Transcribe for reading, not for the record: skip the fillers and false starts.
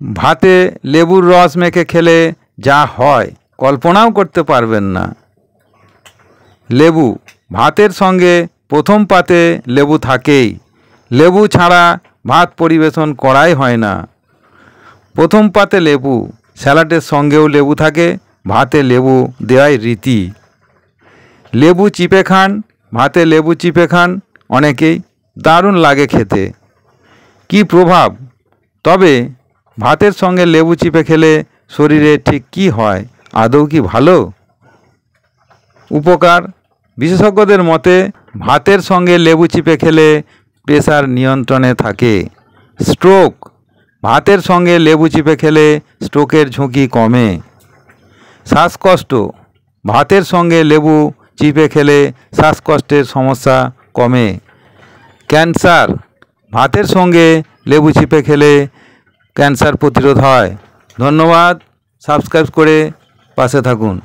ভাতে লেবুর রস মেখে খেলে যা হয় কল্পনাও করতে পারবেন না। লেবু, ভাতের সঙ্গে প্রথম পাতে লেবু থাকেই। লেবু ছাড়া ভাত পরিবেশন করাই হয় না। প্রথম পাতে লেবু, স্যালাডের সঙ্গেও লেবু থাকে, ভাতে লেবু দেওয়াই রীতি। লেবু চিপে খান, ভাতে লেবু চিপে খান অনেকেই, দারুণ লাগে খেতে। কি প্রভাব! তবে ভাতের সঙ্গে লেবু চিপে খেলে শরীরে ঠিক কী হয়, আদৌ কি ভালো? উপকার: বিশেষজ্ঞদের মতে ভাতের সঙ্গে লেবু চিপে খেলে প্রেসার নিয়ন্ত্রণে থাকে। স্ট্রোক: ভাতের সঙ্গে লেবু চিপে খেলে স্ট্রোকের ঝুঁকি কমে। শ্বাসকষ্ট: ভাতের সঙ্গে লেবু চিপে খেলে শ্বাসকষ্টের সমস্যা কমে। ক্যান্সার: ভাতের সঙ্গে লেবু চিপে খেলে ক্যান্সার প্রতিরোধ হয়। ধন্যবাদ। সাবস্ক্রাইব করে পাশে থাকুন।